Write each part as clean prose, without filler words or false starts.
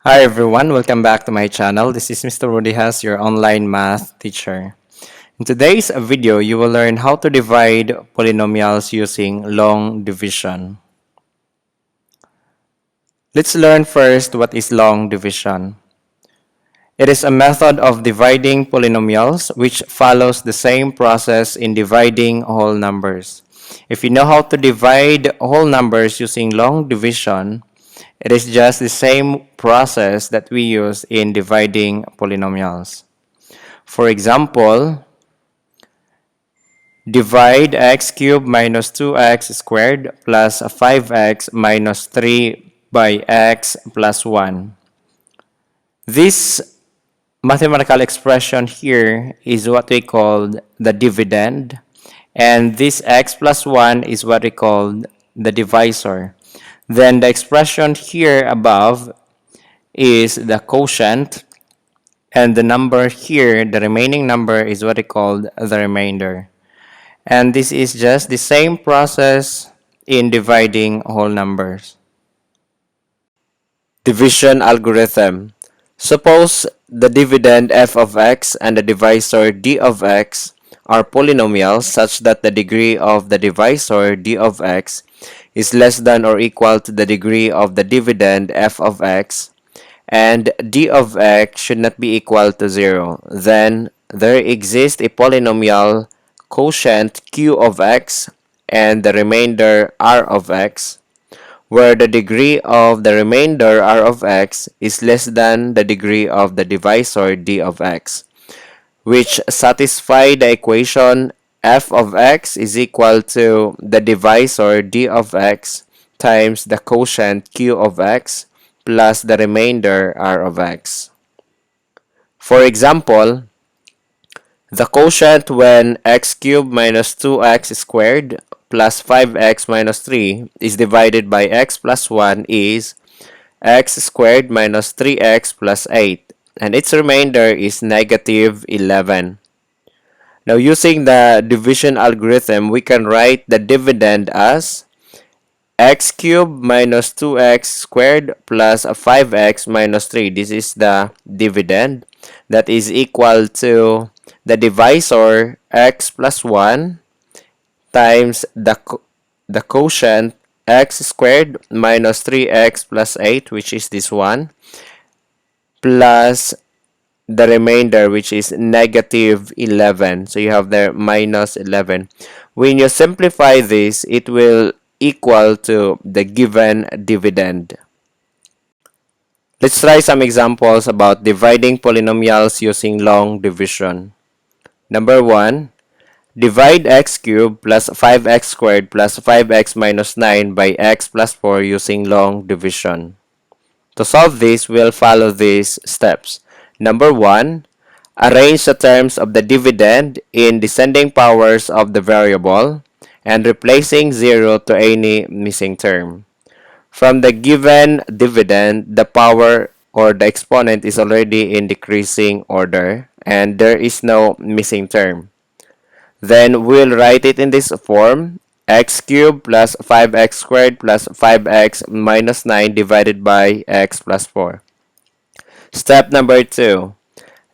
Hi everyone, welcome back to my channel. This is Mr. Rudy Has, your online math teacher. In today's video, you will learn how to divide polynomials using long division. Let's learn first what is long division. It is a method of dividing polynomials which follows the same process in dividing whole numbers. If you know how to divide whole numbers using long division, it is just the same process that we use in dividing polynomials. For example, divide x cubed minus 2x squared plus 5x minus 3 by x plus 1. This mathematical expression here is what we call the dividend, and this x plus 1 is what we call the divisor. Then the expression here above is the quotient, and the number here, the remaining number, is what we call the remainder. And this is just the same process in dividing whole numbers. Division algorithm. Suppose the dividend f of x and the divisor d of x are polynomials such that the degree of the divisor d of x is less than or equal to the degree of the dividend f of x, and d of x should not be equal to 0. Then there exists a polynomial quotient q of x and the remainder r of x, where the degree of the remainder r of x is less than the degree of the divisor d of x, which satisfy the equation f of x is equal to the divisor d of x times the quotient q of x plus the remainder r of x. For example, the quotient when x cubed minus 2x squared plus 5x minus 3 is divided by x plus 1 is x squared minus 3x plus 8, and its remainder is negative 11. Now, using the division algorithm, we can write the dividend as x cubed minus 2x squared plus 5x minus 3. This is the dividend. That is equal to the divisor x plus 1 times the quotient x squared minus 3x plus 8, which is this one, plus the remainder, which is negative 11. So you have there minus 11. When you simplify this, it will equal to the given dividend. Let's try some examples about dividing polynomials using long division. Number 1, divide x cubed plus 5x squared plus 5x minus 9 by x plus 4 using long division. To solve this, we'll follow these steps. Number 1, arrange the terms of the dividend in descending powers of the variable and replacing 0 to any missing term. From the given dividend, the power or the exponent is already in decreasing order and there is no missing term. Then we'll write it in this form: x cubed plus 5x squared plus 5x minus 9 divided by x plus 4. Step number 2.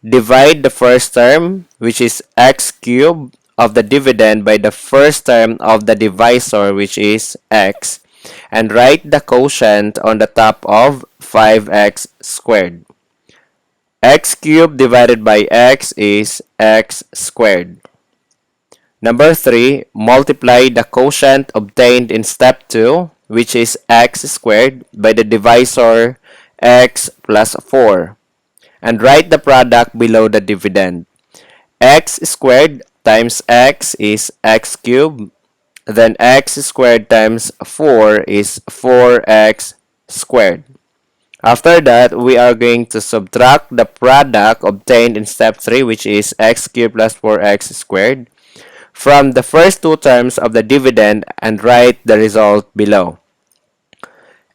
Divide the first term, which is x cubed, of the dividend by the first term of the divisor, which is x, and write the quotient on the top of 5x squared. X cubed divided by x is x squared. Number 3, multiply the quotient obtained in step 2, which is x squared, by the divisor x plus 4, and write the product below the dividend. X squared times x is x cubed, then x squared times 4 is 4x squared. After that, we are going to subtract the product obtained in step 3, which is x cubed plus 4x squared, from the first two terms of the dividend and write the result below.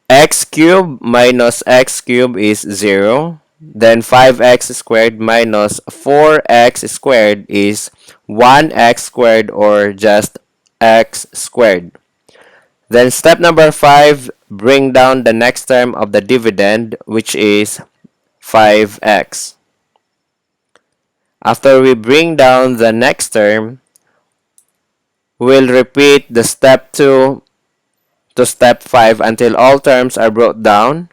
X cubed minus x cubed is 0. Then 5x squared minus 4x squared is 1x squared, or just x squared. Then step number 5, bring down the next term of the dividend, which is 5x. After we bring down the next term, we'll repeat the step 2 to step 5 until all terms are brought down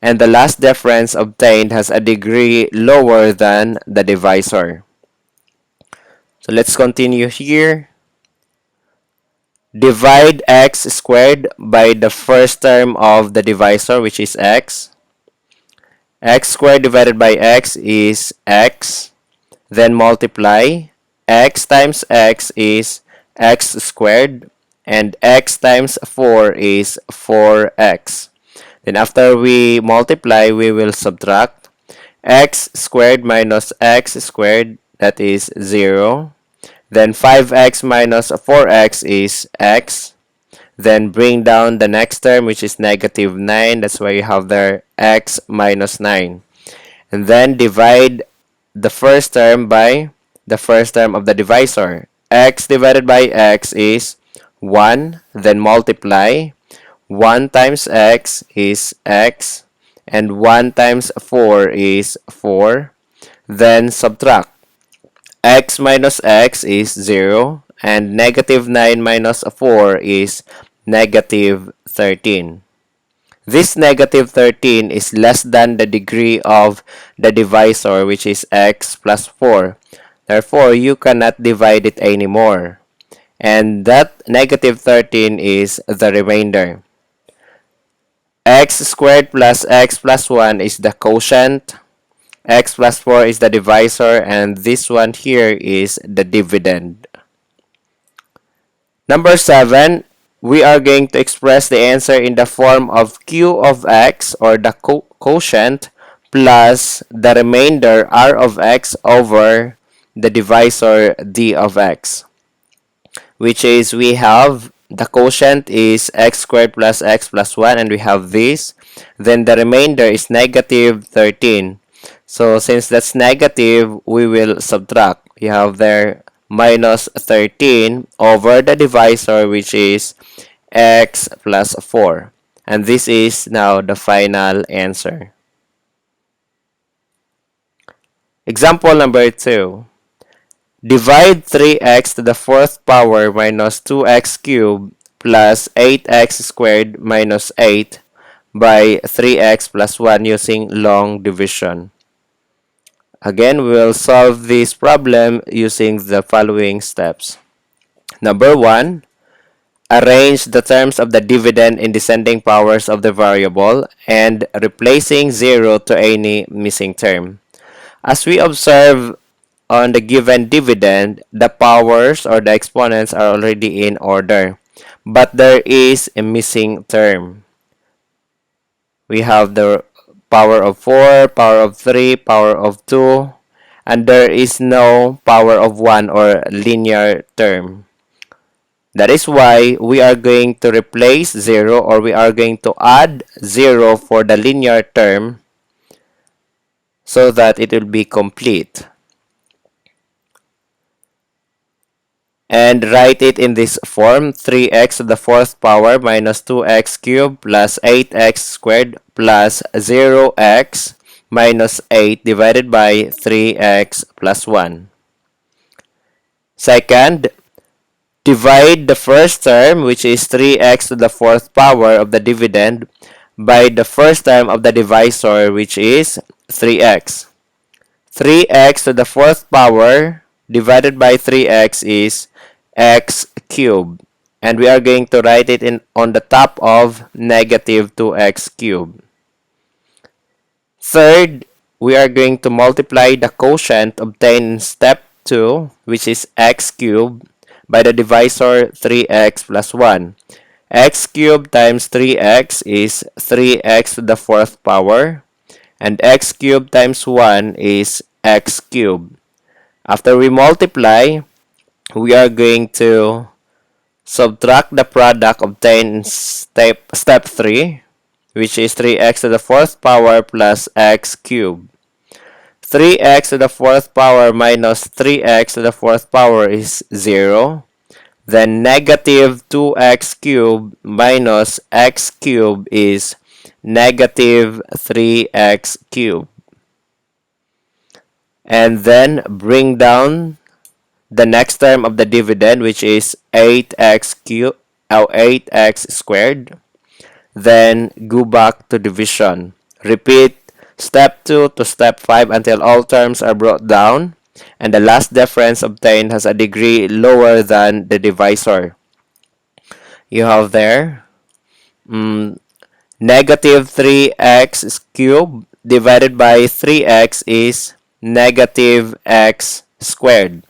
and the last difference obtained has a degree lower than the divisor. So let's continue here. Divide x squared by the first term of the divisor, which is x. X squared divided by x is x. Then multiply. X times x is x squared. And x times 4 is 4x. Then after we multiply, we will subtract. X squared minus x squared, that is 0. Then 5x minus 4x is x. Then bring down the next term, which is negative 9. That's why you have there x minus 9. And then divide the first term by the first term of the divisor. X divided by x is 1. Then multiply. 1 times x is x. And 1 times 4 is 4. Then subtract. X minus x is 0. And negative 9 minus 4 is negative 13. This negative 13 is less than the degree of the divisor, which is x plus 4. Therefore, you cannot divide it anymore. And that negative 13 is the remainder. X squared plus x plus 1 is the quotient. X plus 4 is the divisor. And this one here is the dividend. Number 7, we are going to express the answer in the form of q of x, or the quotient, plus the remainder r of x over the divisor d of x. Which is, we have the quotient is x squared plus x plus 1, and we have this. Then the remainder is negative 13. So since that's negative, we will subtract. We have there minus 13 over the divisor, which is x plus 4. And this is now the final answer. Example number 2. Divide 3x to the 4th power minus 2x cubed plus 8x squared minus 8 by 3x plus 1 using long division. Again, we will solve this problem using the following steps. Number 1, arrange the terms of the dividend in descending powers of the variable and replacing 0 to any missing term. As we observe on the given dividend, the powers or the exponents are already in order, but there is a missing term. We have the power of 4, power of 3, power of 2, and there is no power of 1 or linear term. That is why we are going to replace 0, or we are going to add 0 for the linear term so that it will be complete. And write it in this form: 3x to the 4th power minus 2x cubed plus 8x squared plus 0x minus 8 divided by 3x plus 1. Second, divide the first term, which is 3x to the 4th power of the dividend, by the first term of the divisor, which is 3x. 3x to the 4th power divided by 3x is x cubed. And we are going to write it on the top of negative 2x cubed. Third, we are going to multiply the quotient obtained in step 2, which is x cubed, by the divisor 3x plus 1. X cubed times 3x is 3x to the 4th power. And x cubed times 1 is x cubed. After we multiply, we are going to subtract the product obtained in step 3, which is 3x to the 4th power plus x cubed. 3x to the 4th power minus 3x to the 4th power is 0. Then negative 2x cubed minus x cubed is negative 3x cubed. And then bring down the next term of the dividend, which is 8x cubed or 8x squared. Then go back to division. Repeat step 2 to step 5 until all terms are brought down and the last difference obtained has a degree lower than the divisor. You have there negative 3x cubed divided by 3x is negative x squared.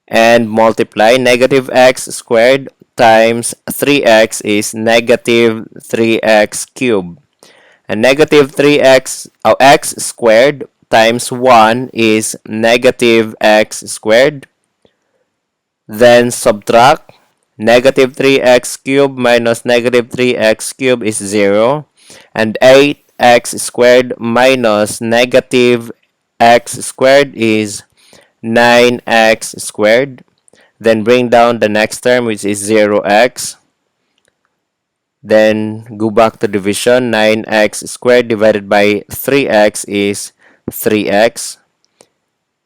And multiply negative x squared times 3x is negative 3x cubed. And negative 3x or x squared times 1 is negative x squared. Then subtract negative 3x cubed minus negative 3x cubed is 0. And 8x squared minus negative x squared is 9x squared. Then bring down the next term, which is 0x. Then go back to division. 9x squared divided by 3x is 3x.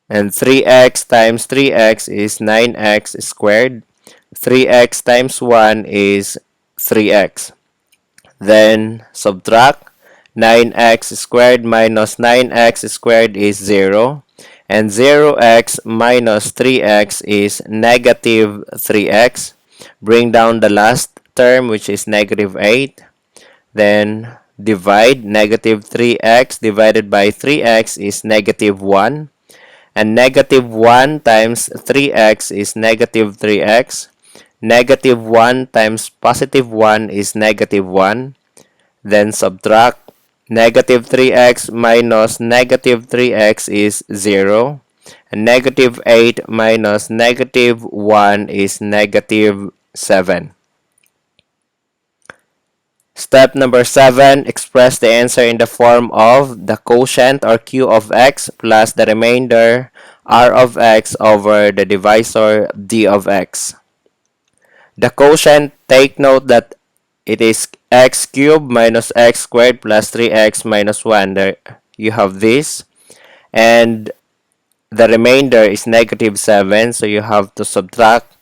And 3x times 3x is 9x squared. 3x times 1 is 3x. Then subtract 9x squared minus 9x squared is 0. And 0x minus 3x is negative 3x. Bring down the last term, which is negative 8. Then divide negative 3x divided by 3x is negative 1. And negative 1 times 3x is negative 3x. Negative 1 times positive 1 is negative 1. Then subtract negative 3x minus negative 3x is 0. And negative 8 minus negative 1 is negative 7. Step number 7, express the answer in the form of the quotient or q of x plus the remainder r of x over the divisor d of x. The quotient, take note that it is x cubed minus x squared plus 3x minus 1. There you have this. And the remainder is negative 7, so you have to subtract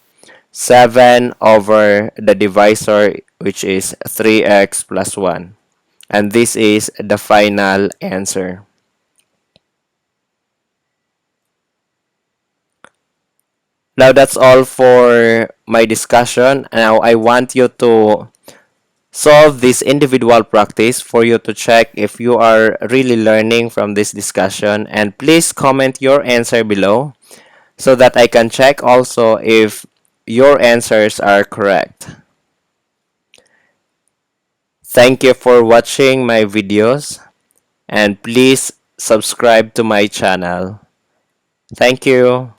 7 over the divisor, which is 3x plus 1. And this is the final answer. Now that's all for my discussion. Now I want you to solve this individual practice for you to check if you are really learning from this discussion. And please comment your answer below so that I can check also if your answers are correct. Thank you for watching my videos and please subscribe to my channel. Thank you.